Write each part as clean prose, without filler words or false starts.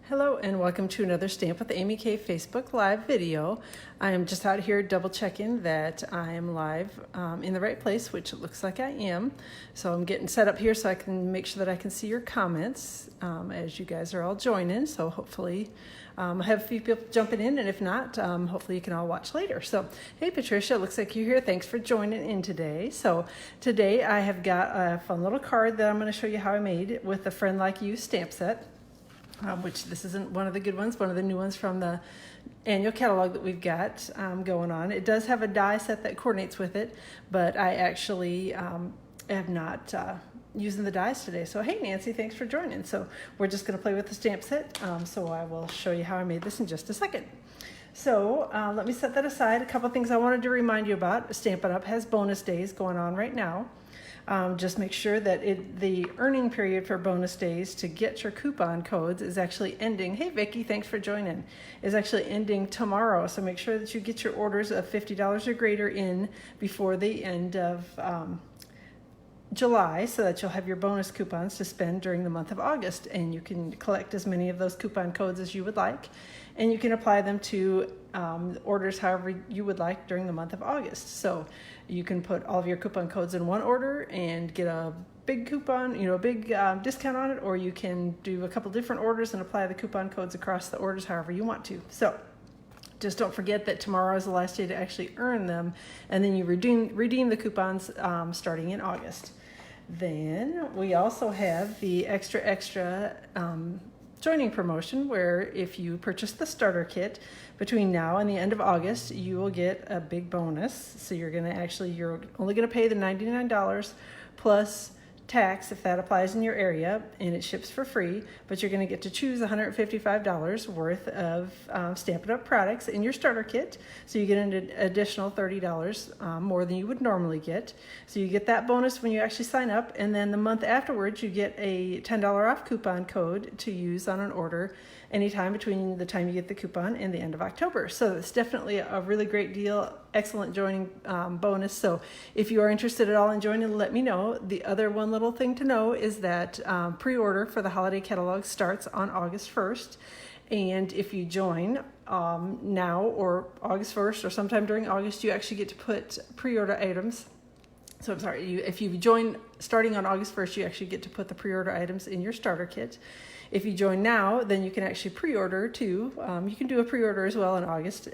Hello and welcome to another Stamp with Amy K Facebook Live video. I am just out here double checking that I am live in the right place, which it looks like I am. So I'm getting set up here so I can make sure that I can see your comments as you guys are all joining. So hopefully I have a few people jumping in, and if not, hopefully you can all watch later. So, hey Patricia, looks like you're here. Thanks for joining in today. So today I have got a fun little card that I'm going to show you how I made with the Friend Like You stamp set. Which this isn't one of the good ones, one of the new ones from the annual catalog that we've got going on. It does have a die set that coordinates with it, but I actually am not using the dies today. So hey Nancy, thanks for joining. So we're just going to play with the stamp set. So I will show you how I made this in just a second. So let me set that aside. A couple things I wanted to remind you about. Stampin' Up! Has bonus days going on right now. Just make sure that the earning period for bonus days to get your coupon codes is actually ending. Hey Vicki, thanks for joining. Is actually ending tomorrow. So make sure that you get your orders of $50 or greater in before the end of July, so that you'll have your bonus coupons to spend during the month of August, and you can collect as many of those coupon codes as you would like, and you can apply them to orders however you would like during the month of August. So you can put all of your coupon codes in one order and get a big coupon, a big discount on it, or you can do a couple different orders and apply the coupon codes across the orders however you want to. So just don't forget that tomorrow is the last day to actually earn them, and then you redeem the coupons starting in August. Then we also have the extra joining promotion, where if you purchase the starter kit between now and the end of August, you will get a big bonus. So you're only going to pay the $99 plus tax if that applies in your area, and it ships for free, but you're going to get to choose $155 worth of Stampin' Up! Products in your starter kit. So you get an additional $30 more than you would normally get. So you get that bonus when you actually sign up, and then the month afterwards you get a $10 off coupon code to use on an order anytime between the time you get the coupon and the end of October. So it's definitely a really great deal, excellent joining bonus. So if you are interested at all in joining, let me know. The other one little thing to know is that pre-order for the holiday catalog starts on August 1st. And if you join now or August 1st or sometime during August, you actually get to put pre-order items. So I'm sorry, if you join starting on August 1st, you actually get to put the pre-order items in your starter kit. If you join now, then you can actually pre-order too. You can do a pre-order as well in August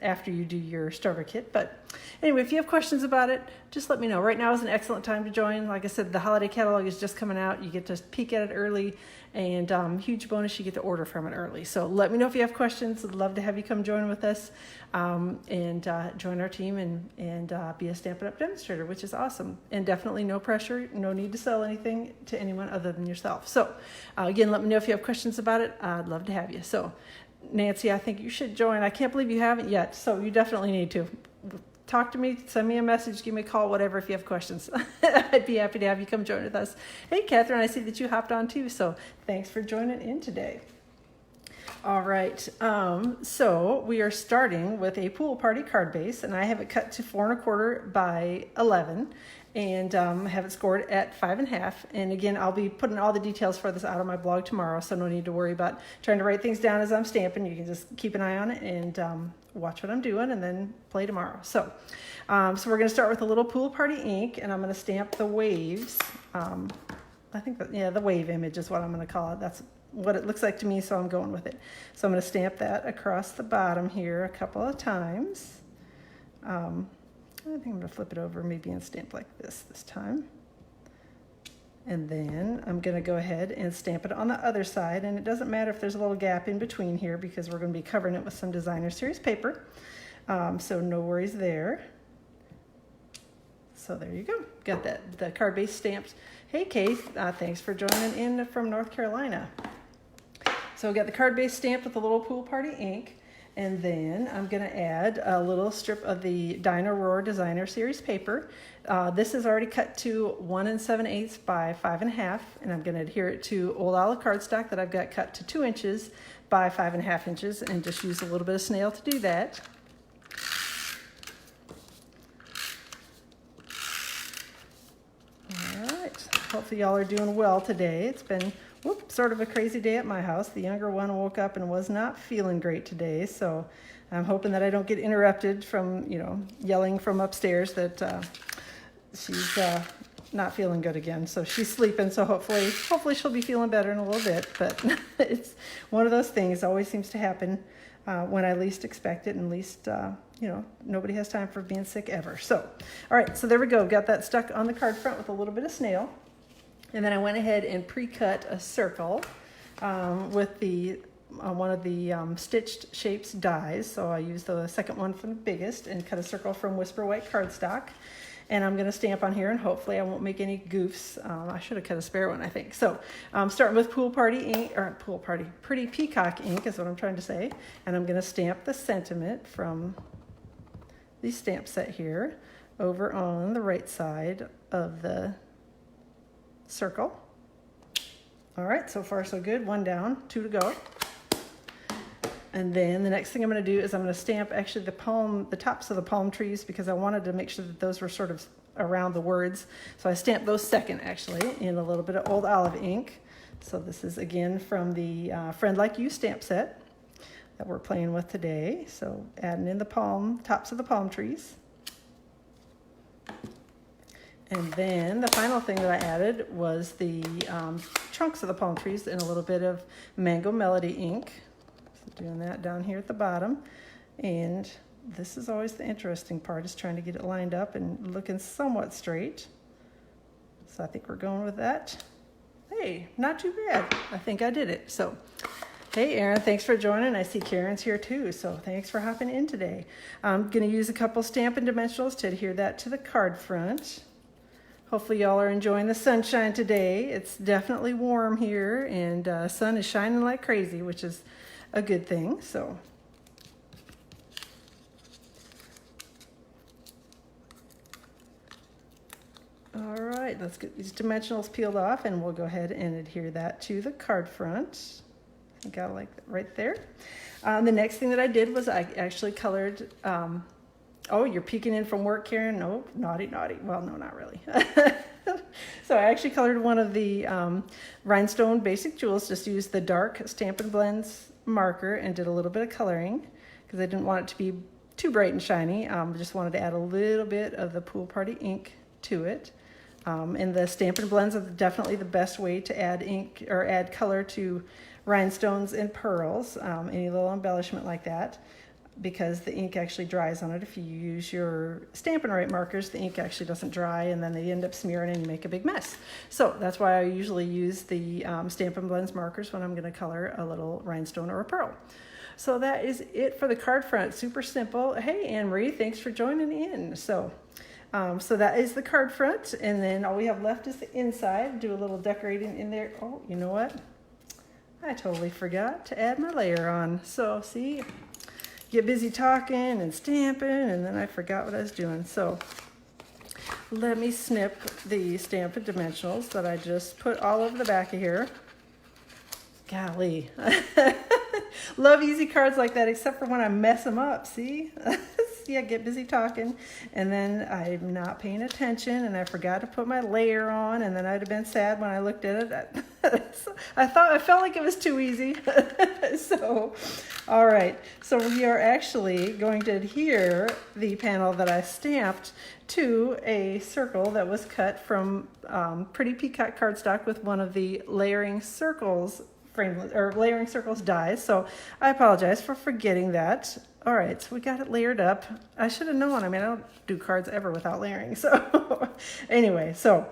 after you do your starter kit. But anyway, if you have questions about it, just let me know. Right now is an excellent time to join. Like I said, the holiday catalog is just coming out. You get to peek at it early, and huge bonus, you get to order from it early. So let me know if you have questions. I'd love to have you come join with us and join our team and be a Stampin' Up! Demonstrator, which is awesome. And definitely no pressure, no need to sell anything to anyone other than yourself. So again, let me know if you have questions about it. I'd love to have you. So Nancy, I think you should join. I can't believe you haven't yet, so you definitely need to. Talk to me, send me a message, give me a call, whatever, if you have questions. I'd be happy to have you come join with us. Hey Catherine, I see that you hopped on too, so thanks for joining in today. All right, so we are starting with a pool party card base, and I have it cut to 4 1/4 by 11, and have it scored at 5 1/2. And again, I'll be putting all the details for this out on my blog tomorrow, so no need to worry about trying to write things down as I'm stamping. You can just keep an eye on it and watch what I'm doing, and then play tomorrow. So we're going to start with a little pool party ink, and I'm going to stamp the waves. I think the wave image is what I'm going to call it. That's what it looks like to me, so I'm going with it. So I'm going to stamp that across the bottom here a couple of times. I think I'm going to flip it over maybe and stamp like this time. And then I'm going to go ahead and stamp it on the other side, and it doesn't matter if there's a little gap in between here because we're going to be covering it with some designer series paper. So no worries there. So there you go. Got the card base stamped. Hey Kate, thanks for joining in from North Carolina. So we got the card base stamped with a little pool party ink, and then I'm going to add a little strip of the Dinah Roar Designer Series paper. This is already cut to 1 7/8 by 5 1/2, and I'm going to adhere it to Old Olive cardstock that I've got cut to 2 inches by 5 1/2 inches, and just use a little bit of snail to do that. All right, hopefully y'all are doing well today. It's been sort of a crazy day at my house. The younger one woke up and was not feeling great today, so I'm hoping that I don't get interrupted from, yelling from upstairs that she's not feeling good again. So she's sleeping, so hopefully she'll be feeling better in a little bit. But it's one of those things, always seems to happen when I least expect it, and least, nobody has time for being sick ever. So, all right, so there we go. Got that stuck on the card front with a little bit of snail. And then I went ahead and pre-cut a circle with the one of the stitched shapes dies. So I used the second one from the biggest and cut a circle from Whisper White cardstock. And I'm going to stamp on here, and hopefully I won't make any goofs. I should have cut a spare one, I think. So starting with Pretty Peacock ink is what I'm trying to say. And I'm going to stamp the sentiment from the stamp set here over on the right side of the circle. All right, so far so good. One down, two to go. And then the next thing I'm going to do is I'm going to stamp actually the tops of the palm trees, because I wanted to make sure that those were sort of around the words. So I stamped those second actually in a little bit of Old Olive ink. So this is again from the Friend Like You stamp set that we're playing with today. So adding in the tops of the palm trees. And then the final thing that I added was the trunks of the palm trees in a little bit of Mango Melody ink. So doing that down here at the bottom. And this is always the interesting part, is trying to get it lined up and looking somewhat straight. So I think we're going with that. Hey, not too bad. I think I did it. So, hey, Erin, thanks for joining. I see Karen's here too, so thanks for hopping in today. I'm going to use a couple Stampin' Dimensionals to adhere that to the card front. Hopefully y'all are enjoying the sunshine today. It's definitely warm here, and sun is shining like crazy, which is a good thing. So all right, let's get these dimensionals peeled off, and we'll go ahead and adhere that to the card front. I think I like that right there. The next thing that I did was I actually colored oh, you're peeking in from work, Karen? No, naughty. Well, no, not really. So I actually colored one of the Rhinestone Basic Jewels, just used the dark Stampin' Blends marker and did a little bit of coloring because I didn't want it to be too bright and shiny. Just wanted to add a little bit of the Pool Party ink to it. And the Stampin' Blends are definitely the best way to add ink or add color to rhinestones and pearls, any little embellishment like that, because the ink actually dries on it. If you use your Stampin' Right markers, the ink actually doesn't dry, and then they end up smearing and you make a big mess. So that's why I usually use the Stampin' Blends markers when I'm going to color a little rhinestone or a pearl. So that is it for the card front. Super simple. Hey, Anne-Marie, thanks for joining in. So that is the card front, and then all we have left is the inside. Do a little decorating in there. Oh, you know what? I totally forgot to add my layer on. So see, get busy talking and stamping, and then I forgot what I was doing. So let me snip the Stampin' Dimensionals that I just put all over the back of here. Golly. Love easy cards like that, except for when I mess them up, see? See, I get busy talking, and then I'm not paying attention, and I forgot to put my layer on, and then I'd have been sad when I looked at it. I felt like it was too easy. So, all right. So we are actually going to adhere the panel that I stamped to a circle that was cut from Pretty Peacock cardstock with one of the layering circles layering circles dies. So I apologize for forgetting that. All right, so we got it layered up. I should have known. I mean, I don't do cards ever without layering. So anyway, so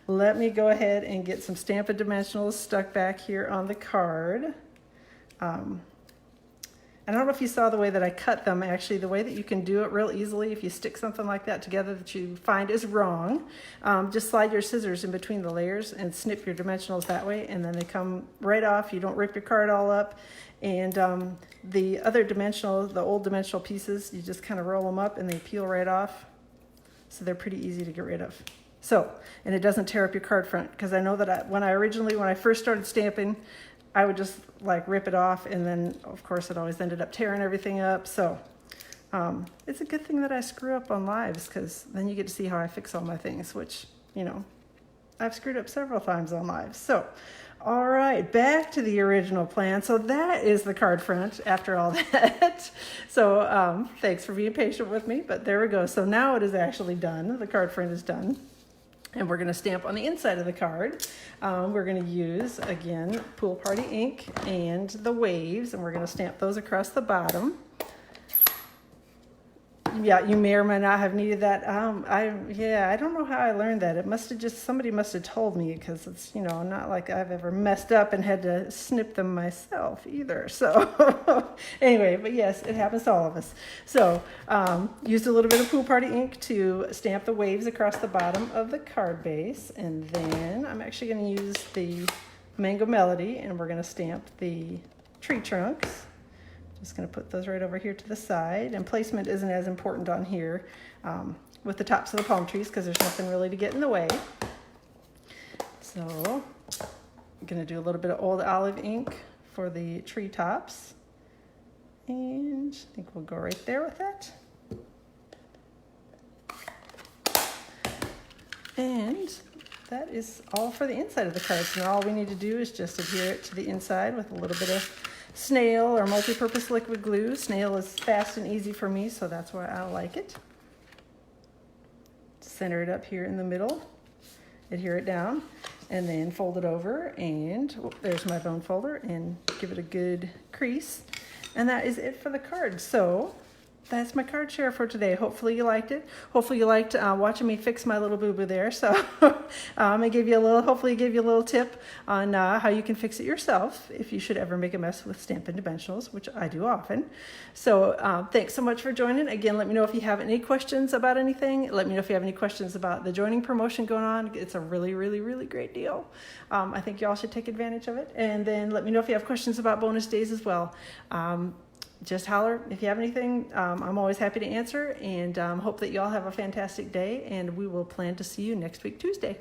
let me go ahead and get some Stampin' Dimensionals stuck back here on the card. I don't know if you saw the way that I cut them. Actually, the way that you can do it real easily, if you stick something like that together that you find is wrong, just slide your scissors in between the layers and snip your dimensionals that way, and then they come right off. You don't rip your card all up. And the other dimensional, the old dimensional pieces, you just kind of roll them up and they peel right off. So they're pretty easy to get rid of. So, and it doesn't tear up your card front, because I know that when I first started stamping, I would just like rip it off, and then of course it always ended up tearing everything up. So it's a good thing that I screw up on lives, because then you get to see how I fix all my things, which, you know, I've screwed up several times on lives. So, All right, back to the original plan. So that is the card front after all that. So thanks for being patient with me, but there we go. So now it is actually done. The card front is done. And we're going to stamp on the inside of the card. We're going to use, again, Pool Party ink and the waves, and we're going to stamp those across the bottom. Yeah, you may or may not have needed that. I don't know how I learned that. It must have just, somebody must have told me, because it's, not like I've ever messed up and had to snip them myself either. So anyway, but yes, it happens to all of us. So used a little bit of Pool Party ink to stamp the waves across the bottom of the card base. And then I'm actually going to use the Mango Melody, and we're going to stamp the tree trunks. Just going to put those right over here to the side, and placement isn't as important on here with the tops of the palm trees because there's nothing really to get in the way. So I'm going to do a little bit of Old Olive ink for the tree tops, and I think we'll go right there with that. And that is all for the inside of the card. So now all we need to do is just adhere it to the inside with a little bit of snail or multi-purpose liquid glue. Snail is fast and easy for me, so that's why I like it. Center it up here in the middle, adhere it down, and then fold it over, and there's my bone folder, and give it a good crease. And that is it for the card. So that's my card share for today. Hopefully you liked it. Hopefully you liked watching me fix my little boo-boo there. So I gave you a little, hopefully give you a little tip on how you can fix it yourself if you should ever make a mess with Stampin' Dimensionals, which I do often. So thanks so much for joining. Again, let me know if you have any questions about anything. Let me know if you have any questions about the joining promotion going on. It's a really, really, really great deal. I think y'all should take advantage of it. And then let me know if you have questions about bonus days as well. Just holler if you have anything. I'm always happy to answer, and hope that y'all have a fantastic day, and we will plan to see you next week, Tuesday.